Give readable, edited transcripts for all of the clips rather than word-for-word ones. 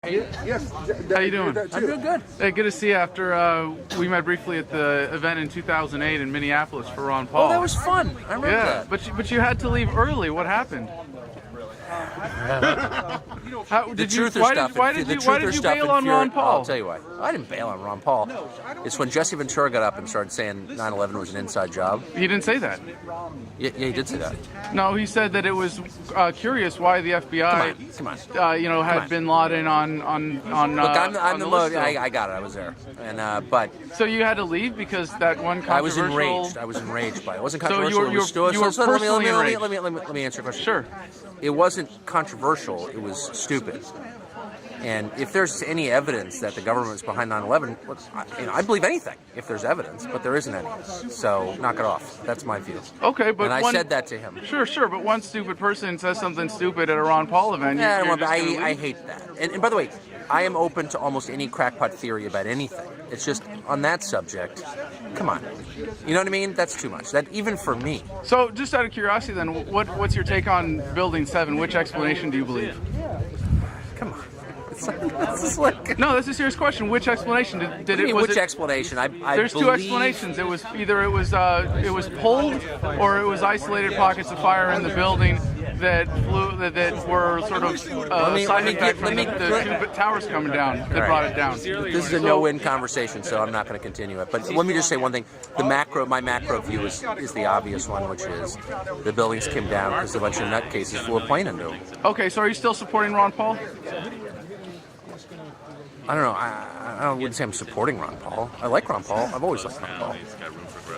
Yes. How you doing? I'm doing good. Hey, good to see you after we met briefly at the event in 2008 in Minneapolis for Ron Paul. Oh, that was fun. I remember that. But you had to leave early. What happened? Why did you bail on Ron Paul? I'll tell you why. I didn't bail on Ron Paul. It's when Jesse Ventura got up and started saying 9/11 was an inside job. He didn't say that. Yeah, he did say that. No, he said that it was curious why the FBI, had Bin Laden on. Look, I'm the list. I got it. I was there, and but. So you had to leave because that one controversial. I was enraged by it. It wasn't controversial. So you were personally enraged. Let me answer your question. Sure. It wasn't controversial. It was stupid. And if there's any evidence that the government's behind 9/11, look, I believe anything if there's evidence, but there isn't any. So knock it off. That's my view. Okay, but and I said that to him. Sure, but one stupid person says something stupid at a Ron Paul event. I hate that. And by the way, I am open to almost any crackpot theory about anything. It's just on that subject. Come on, you know what I mean? That's too much. That even for me. So, just out of curiosity, then, what's your take on Building 7? Which explanation do you believe? Come on. No, that's a serious question. Which explanation did it? Which explanation? There's two explanations. It was either it was pulled, or it was isolated pockets of fire in the building that were sort of side effect from the two towers coming down that brought it down. This is a no-win conversation, so I'm not going to continue it. But let me just say one thing: my macro view is the obvious one, which is the buildings came down because a bunch of nutcases flew a plane into them. Okay, so are you still supporting Ron Paul? I don't know. I wouldn't say I'm supporting Ron Paul. I like Ron Paul. I've always liked Ron Paul.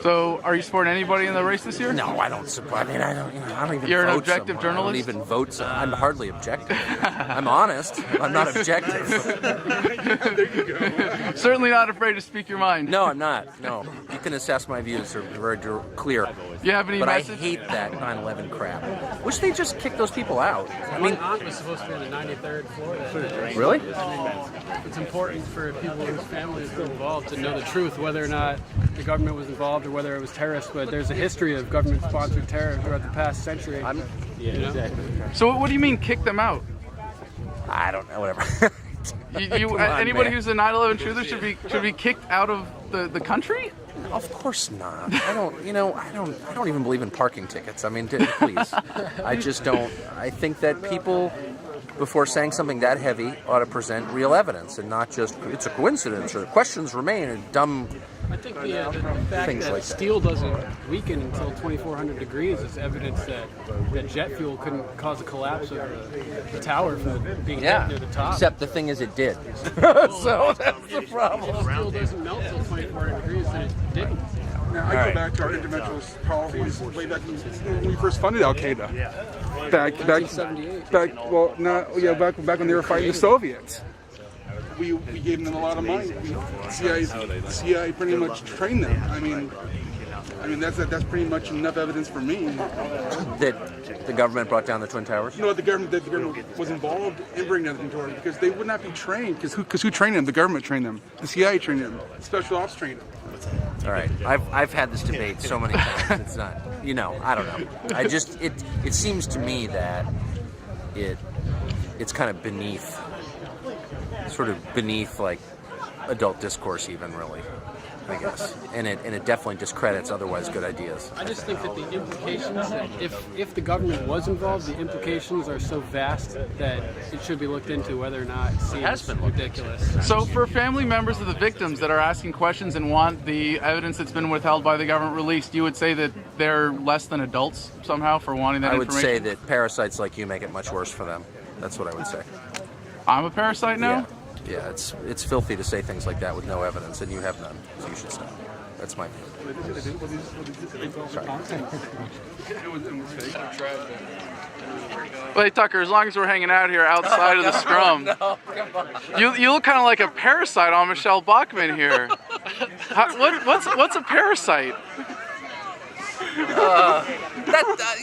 So, are you supporting anybody in the race this year? No, I don't support. I mean, I don't even. You're vote an objective journalist. I don't even vote. I'm hardly objective. I'm honest. I'm not objective. There you go. Certainly not afraid to speak your mind. No, I'm not. No, you can assess my views. They're very clear. You have any message? I hate that 9/11 crap. Wish they just kicked those people out. I mean, my aunt was supposed to be on the 93rd floor. Really? It's important for people whose families were involved to know the truth, whether or not the government was involved or whether it was terrorists. But there's a history of government-sponsored terror throughout the past century. Exactly. So what do you mean kick them out? I don't know. Whatever. Anybody who's a 9/11 truther should be kicked out of the country? Of course not. I don't even believe in parking tickets. I mean, please. I just don't. I think that people, before saying something that heavy, ought to present real evidence and not just it's a coincidence or questions remain and dumb. I think the fact that steel doesn't weaken until 2,400 degrees is evidence that jet fuel couldn't cause a collapse of the tower from being hit near the top. Except the thing is, it did. So that's the problem. If steel doesn't melt until 2,400 degrees, then it didn't. Now, I go back to our interventionist Carl, who was way back when we first funded Al Qaeda. Back 1978. Back when they were fighting the Soviets. We gave them a lot of money. CIA pretty much trained them. I mean that's pretty much enough evidence for me. That the government brought down the Twin Towers? No, the government was involved in bringing down the Twin Towers because they would not be trained. Because who trained them? The government trained them. The CIA trained them. Special ops trained them. All right, I've had this debate so many times. It's not, I don't know. It seems to me that it's kind of beneath like adult discourse, even really, I guess, and it definitely discredits otherwise good ideas. I just think that the implications, if the government was involved, the implications are so vast that it should be looked into whether or not it seems ridiculous. So for family members of the victims that are asking questions and want the evidence that's been withheld by the government released, you would say that they're less than adults somehow for wanting that information? I would say that parasites like you make it much worse for them. That's what I would say. I'm a parasite now? Yeah, it's filthy to say things like that with no evidence, and you have none, so you should stop. That's my view. Sorry. Well, hey, Tucker, as long as we're hanging out here outside of the scrum, you look kind of like a parasite on Michelle Bachmann here. What's a parasite?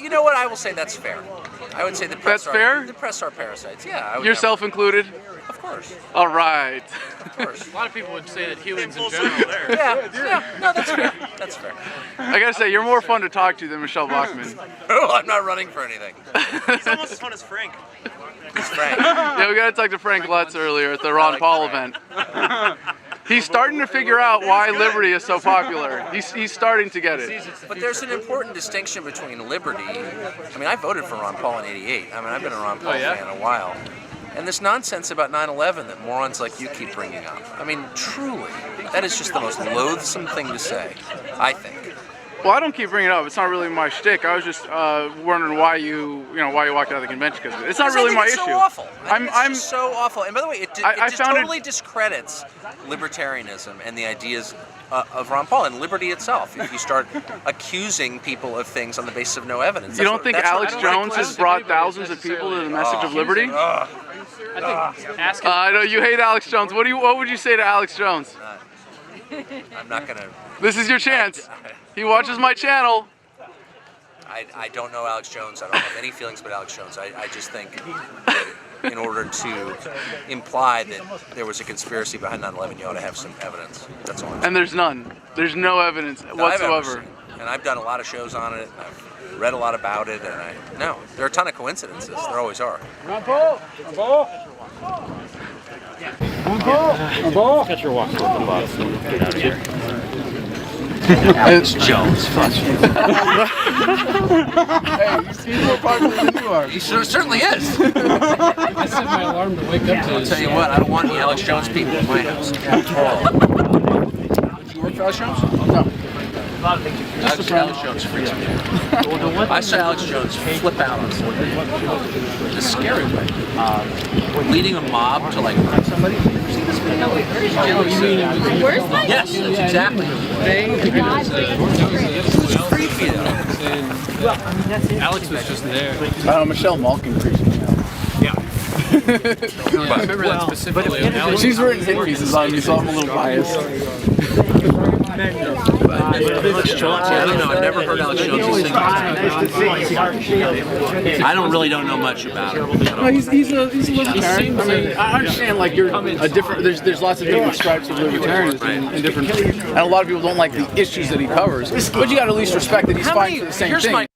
You know what? I will say that's fair. I would say the press that's fair? The press are parasites. Yeah. Yourself included? Of course. All right. Of course. A lot of people would say that humans in general. Yeah. No, that's fair. That's fair. I gotta say, you're more fun to talk to than Michelle Bachmann. Oh, I'm not running for anything. He's almost as fun as Frank. It's Frank. Yeah, we gotta talk to Frank Lutz earlier at the Ron Paul event. He's starting to figure out why Liberty is so popular. He's starting to get it. But there's an important distinction between liberty. I mean, I voted for Ron Paul in '88. I mean, I've been a Ron Paul fan a while. And this nonsense about 9/11 that morons like you keep bringing up. I mean, truly, that is just the most loathsome thing to say, I think. Well, I don't keep bringing it up. It's not really my shtick. I was just wondering why you walked out of the convention because it's not really my issue. So awful. I'm just so awful. And by the way, it just totally discredits libertarianism and the ideas of Ron Paul and liberty itself. If you start accusing people of things on the basis of no evidence, you don't think Alex Jones has brought thousands of people to the message of liberty? I know you hate Alex Jones. What would you say to Alex Jones? I'm not gonna. This is your chance. He watches my channel. I don't know Alex Jones. I don't have any feelings about Alex Jones. I just think that in order to imply that there was a conspiracy behind 9/11, you ought to have some evidence. That's all. And there's none. There's no evidence whatsoever. And I've done a lot of shows on it. And I've read a lot about it. And there are a ton of coincidences. There always are. Ron Paul. Cut your walk with the boss. Get out of here. Alex Jones. Hey, he's more popular than you are. He certainly is. I set my alarm to wake up to. I'll tell you what, I don't want any Alex Jones people in my house at all. You work for Alex Jones? No. Alex Jones freaks me out. I saw Alex Jones flip out on somebody in a scary way. Leading a mob to like hurt somebody. See this video? Yes, that's exactly. It's creepy though. Alex was just there. I don't know, Michelle Malkin creeps me out. I remember that specifically. She's written hit pieces on me, so I'm a little biased. Alex Jones, I don't know. I've never heard Alex Jones sing. I don't know much about him. No, he's a libertarian. I mean, I understand like you're a different. There's lots of different stripes of libertarianism and different. And a lot of people don't like the issues that he covers, but you got to at least respect that he's fighting for the same thing.